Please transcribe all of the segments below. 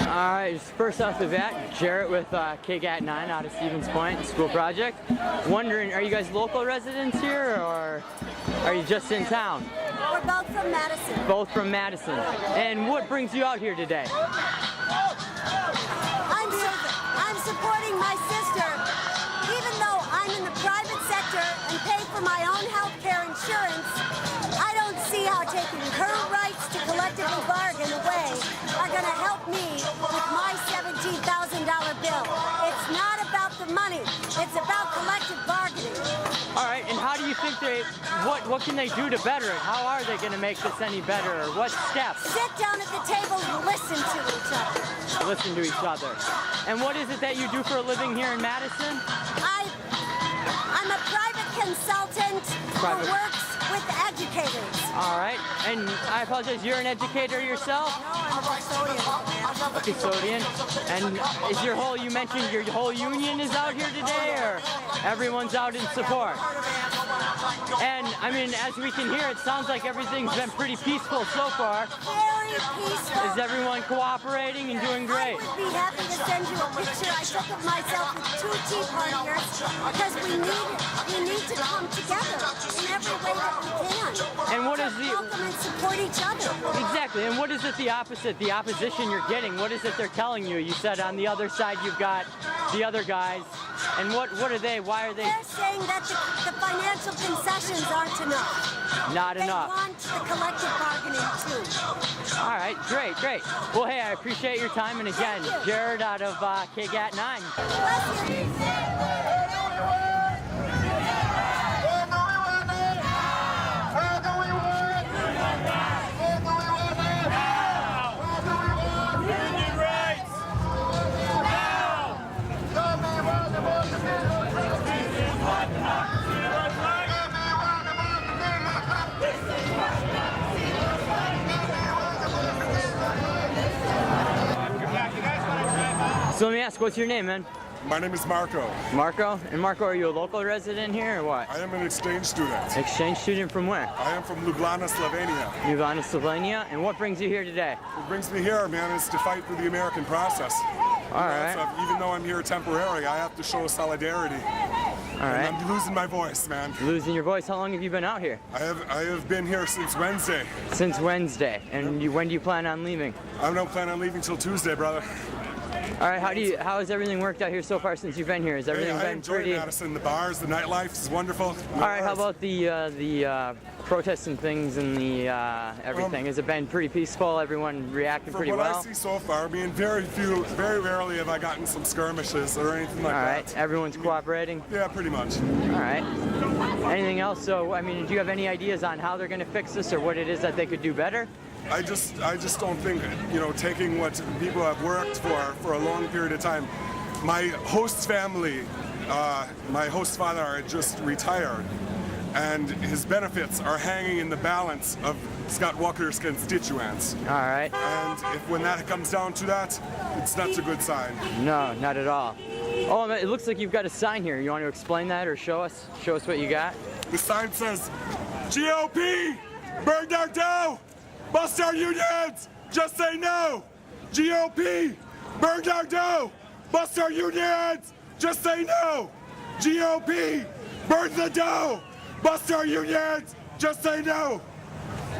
Alright, first off the bat, Jarrett with KGAT 9 out of Stevens Point School Project. Wondering, are you guys local residents here or are you just in town? We're both from Madison. Both from Madison. And what brings you out here today? I'm supporting my sister. Even though I'm in the private sector and pay for my own health care insurance, I don't see how taking her rights to collectively bargain away are going to help me with my $17,000 bill. It's not about the money. It's about collective bargaining. All right, and how do you think what can they do to better it? How are they going to make this any better? Or what steps? Sit down at the table and listen to each other. Listen to each other. And what is it that you do for a living here in Madison? I'm a private consultant who works with educators. All right, and I apologize, you're an educator yourself? No, I'm a custodian. A custodian. And is you mentioned your whole union is out here today, or everyone's out in support? And I mean, as we can hear, it sounds like everything's been pretty peaceful so far. Very peaceful. Is everyone cooperating and doing great? I would be happy to send you a picture I took of myself with 2 Tea Partiers because we need to come together in every way that we can. And what is the welcome and support each other? Exactly. And what is it the opposition you're getting? What is it they're telling you? You said on the other side you've got the other guys. And what are they? Why are they? They're saying that the financial concessions aren't enough. Not enough. They want the collective bargaining too. All right, great. Well, hey, I appreciate your time. And again, Jared out of KGAT 9. Bless you. So let me ask, what's your name, man? My name is Marco. Marco? And Marco, are you a local resident here or what? I am an exchange student. Exchange student from where? I am from Ljubljana, Slovenia. Ljubljana, Slovenia. And what brings you here today? What brings me here, man, is to fight for the American process. All right. So even though I'm here temporarily, I have to show solidarity. All right. And I'm losing my voice, man. Losing your voice? How long have you been out here? I have been here since Wednesday. Since Wednesday. And when do you plan on leaving? I don't plan on leaving till Tuesday, brother. All right, how has everything worked out here so far since you've been here? Has everything been pretty? I enjoy Madison. The bars, the nightlife is wonderful. All right, how about the protests and things and the everything? Has it been pretty peaceful? Everyone reacting pretty well? From what I see so far, I mean, very rarely have I gotten some skirmishes or anything like that. All right, everyone's cooperating? Yeah, pretty much. All right. Anything else? So, I mean, do you have any ideas on how they're going to fix this or what it is that they could do better? I just don't think, taking what people have worked for a long period of time. My host's family, my host's father had just retired, and his benefits are hanging in the balance of Scott Walker's constituents. All right. And when that comes down to that, it's not a good sign. No, not at all. Oh, it looks like you've got a sign here. You want to explain that or show us what you got? The sign says, GOP, burn down dough! Bust our unions! Just say no! GOP! Burn down dough! Bust our unions! Just say no! GOP! Burn the dough! Bust our unions! Just say no!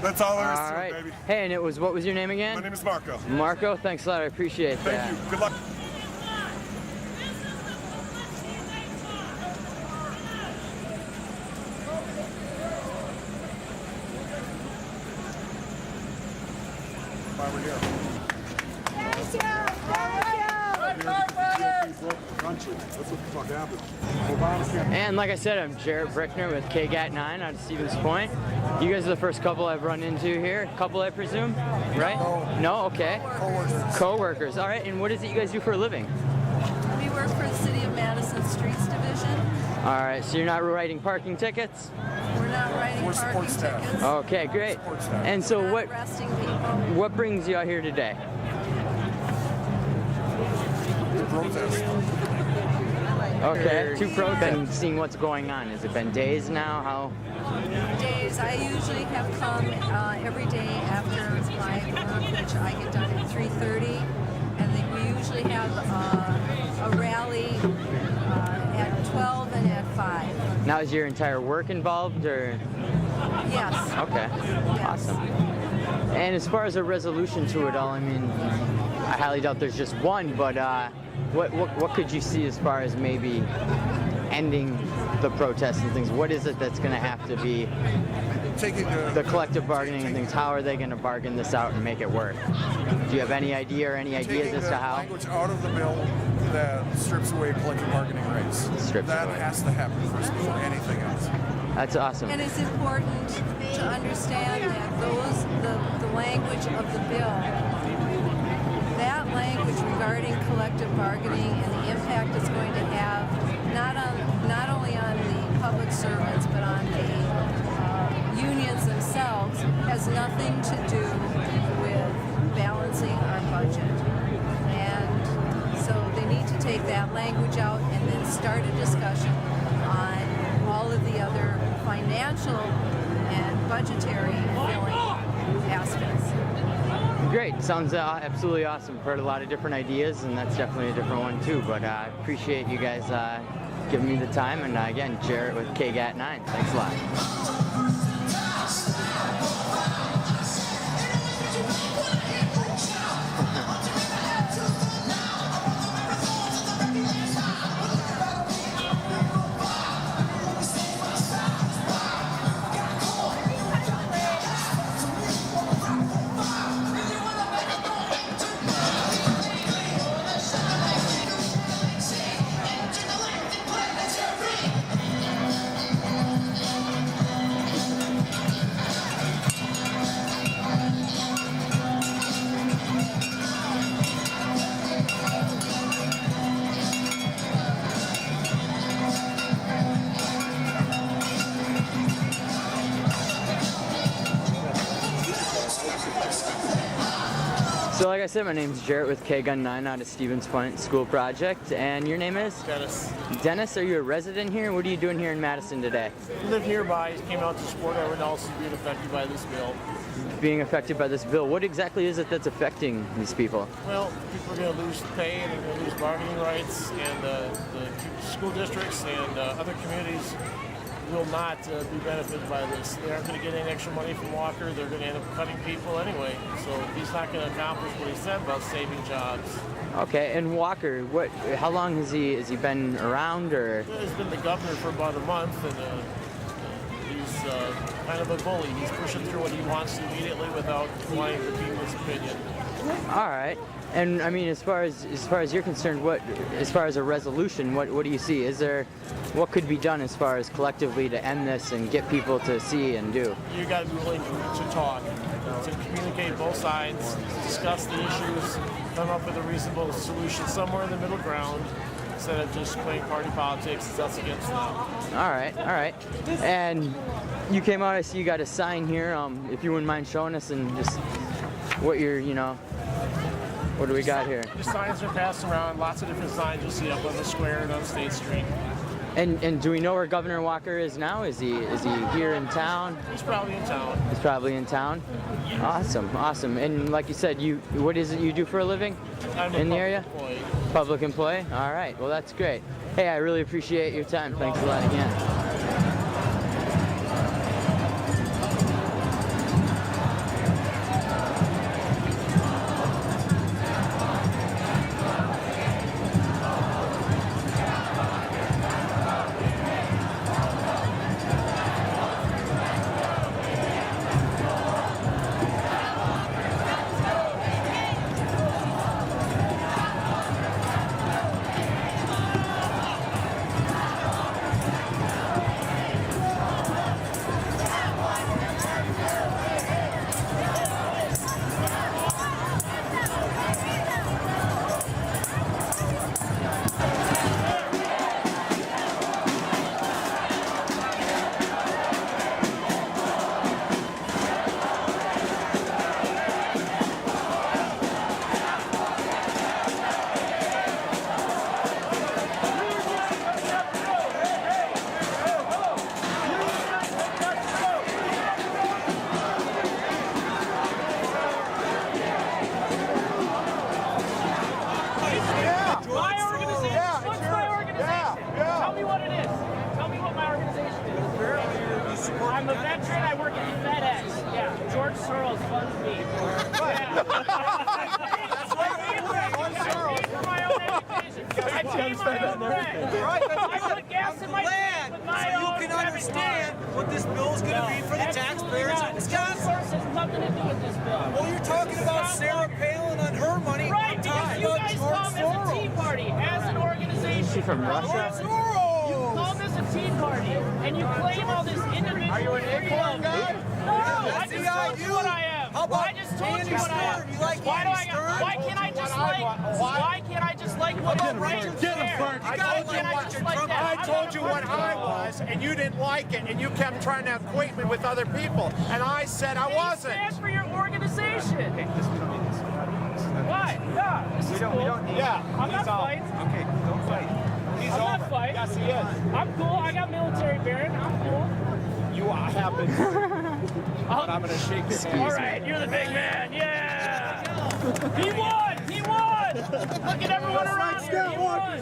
That's all there is to it, baby. Hey, and what was your name again? My name is Marco. Marco, thanks a lot. I appreciate that. Thank you. Good luck. Why we're here. Thank you. country. That's what the fuck happened. Obamacare. And like I said, I'm Jarrett Brickner with KGAT9 out of Stevens Point. You guys are the first couple I've run into here. Couple, I presume, right? No. No? Okay. Co-workers. Co-workers. All right. And what is it you guys do for a living? We work for the City of Madison Streets Division. All right. So you're not writing parking tickets? We're not writing We're parking support staff. tickets. Okay, great. Support staff. And so We're what not arresting people. what brings you out here today? The protest. Okay. To protest. Been seeing what's going on. Has it been days now? How? Days. I usually have come every day after my work, which I get done at 3:30, and then we usually have a rally at 12 and at 5. Now is your entire work involved, or? Yes. Okay. Yes. Awesome. And as far as a resolution to it all, I mean, I highly doubt there's just one, but what could you see as far as maybe ending the protests and things? What is it that's going to have to be Taking the collective bargaining and things? How are they going to bargain this out and make it work? Do you have any idea or any ideas taking as the to how? language out of the bill that strips away collective bargaining rights. Strips that away. has to happen first before anything else. That's awesome. And it's important to understand that the language of the bill, that language regarding collective bargaining and the impact it's going to have not only on the public servants but on the unions themselves, has nothing to do with balancing our budget. And so they need to take that language out and then start a discussion on all of the other financial and budgetary filling aspects. Great. Sounds absolutely awesome. I've heard a lot of different ideas, and that's definitely a different one too. But I appreciate you guys giving me the time. And again, Jarrett with KGAT9. Thanks a lot. So like I said, my name's Jarrett with KGAT9 out of Stevens Point School Project, and your name is? Dennis. Dennis, are you a resident here? What are you doing here in Madison today? We live nearby, came out to support everyone else who's being affected by this bill. Being affected by this bill, what exactly is it that's affecting these people? Well, people are going to lose pay and they're going to lose bargaining rights, and the school districts and other communities will not be benefited by this. They aren't going to get any extra money from Walker. They're going to end up cutting people anyway. So he's not going to accomplish what he said about saving jobs. Okay, and Walker, how long has he been around, or? He's been the governor for about a month, and he's kind of a bully. He's pushing through what he wants immediately without wanting the people's opinion. All right. And I mean, as far as you're concerned, as far as a resolution, what do you see? What could be done as far as collectively to end this and get people to see and do? You got to be willing to talk, to communicate both sides, discuss the issues, come up with a reasonable solution somewhere in the middle ground, instead of just playing party politics. It's us against them. All right. And you came out. I see you got a sign here. If you wouldn't mind showing us and just what you're, what do we got here? The signs are passed around. Lots of different signs you'll see up on the square and on State Street. And do we know where Governor Walker is now? Is he here in town? He's probably in town. He's probably in town. Awesome. And like you said, what is it you do for a living? I'm in the a area? public employee. Public employee? All right. Well, that's great. Hey, I really appreciate your time. Thanks a lot again. military and I work at FedEx. Yeah, George Soros funds me. Yeah. For my own education. I pay my own rent. I put gas in my tank with my own. You can understand what this bill is going to be for the taxpayers of Wisconsin. Soros has nothing to do with this bill. Well, you're talking about Sarah Palin on her money. Right, because you guys call this a Tea Party as an organization. Is she from Russia? You call this a Tea Party, and you claim all this individual. Are you an Acorn guy? No, I just told you what I am. How about I just told Andy you what I am. Stern? You like Why do Andy I? Stern? Why can't I just like? Why can't I just like what's right and fair? Why can't I just like that? I told you what I was, and you didn't like it, and you kept trying to equate me with other people, and I said I wasn't. Stand for your organization. Why? Yeah, this is cool. Yeah, I'm not fighting. Okay, don't fight. He's I'm over. not fighting. Yes, he is. I'm cool. I got military bearing. I'm cool. You have been. But I'm gonna shake his hand. All right, you're the big man. Yeah. He won. He won. Look at everyone around here. He won.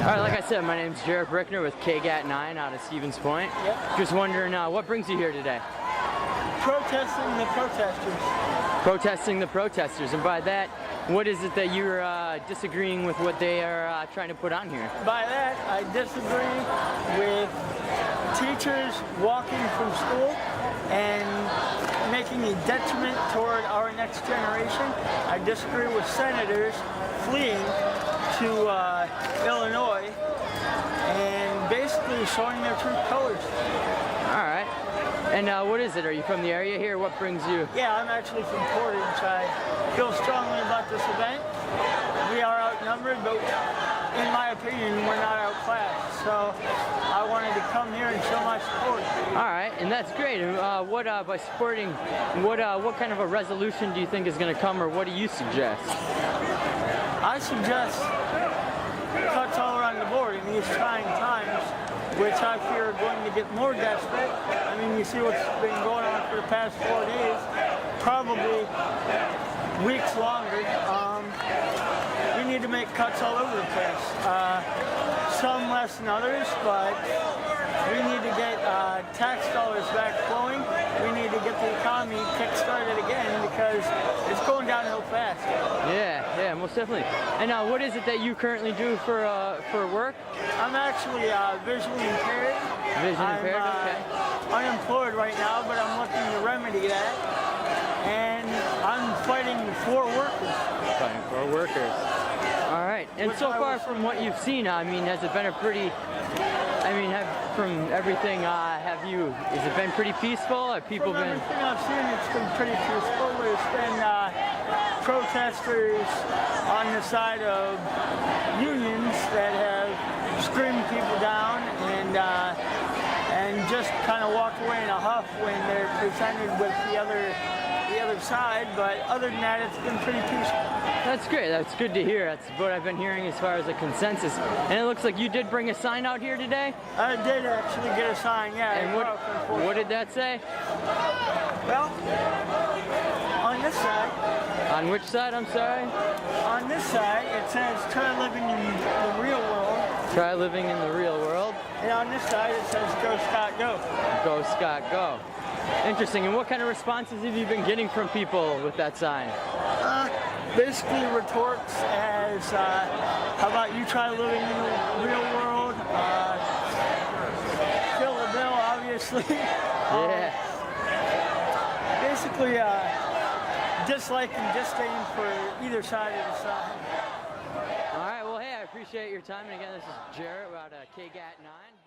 All right, like I said, my name's Jared Brickner with KGAT9 out of Stevens Point. Just wondering, what brings you here today? Protesting the protesters. Protesting the protesters, and by that, what is it that you're disagreeing with what they are trying to put on here? By that, I disagree with teachers walking from school and making a detriment toward our next generation. I disagree with senators fleeing to Illinois and basically showing their true colors. All right. And what is it? Are you from the area here? What brings you? Yeah, I'm actually from Portage. I feel strongly about this event. We are outnumbered, but in my opinion, we're not outclassed. So I wanted to come here and show my support. All right, and that's great. And what by supporting, what kind of a resolution do you think is going to come, or what do you suggest? I suggest cuts all around the board in these trying times, which I fear are going to get more desperate. I mean, you see what's been going on for the past 4 days, probably weeks longer. We need to make cuts all over the place. Some less than others, but we need to get tax dollars back flowing. We need to get the economy kick-started again because it's going downhill fast. Yeah, most definitely. And what is it that you currently do for work? I'm actually visually impaired. Impaired, okay. Unemployed right now, but I'm looking to remedy that. And I'm fighting for workers. Fighting for workers. All right. And so far from what you've seen, I mean, has it been a pretty, from everything, has it been pretty peaceful? Have people From been? everything I've seen, it's been pretty peaceful. There's been protesters on the side of unions that have screamed people down and just kind of walked away in a huff when they're presented with the other side. But other than that, it's been pretty peaceful. That's great. That's good to hear. That's what I've been hearing as far as a consensus. And it looks like you did bring a sign out here today? I did actually get a sign, yeah. And what did that say? Well, on this side. On which side, I'm sorry? On this side, it says, try living in the real world. Try living in the real world. And on this side, it says, go Scott, go. Go Scott, go. Interesting. And what kind of responses have you been getting from people with that sign? Basically retorts as, how about you try living in the real world? Kill the bill, obviously. Yeah. Basically, dislike and disdain for either side of the sign. All right. Well, hey, I appreciate your time. And again, this is Jarrett out of KGAT9.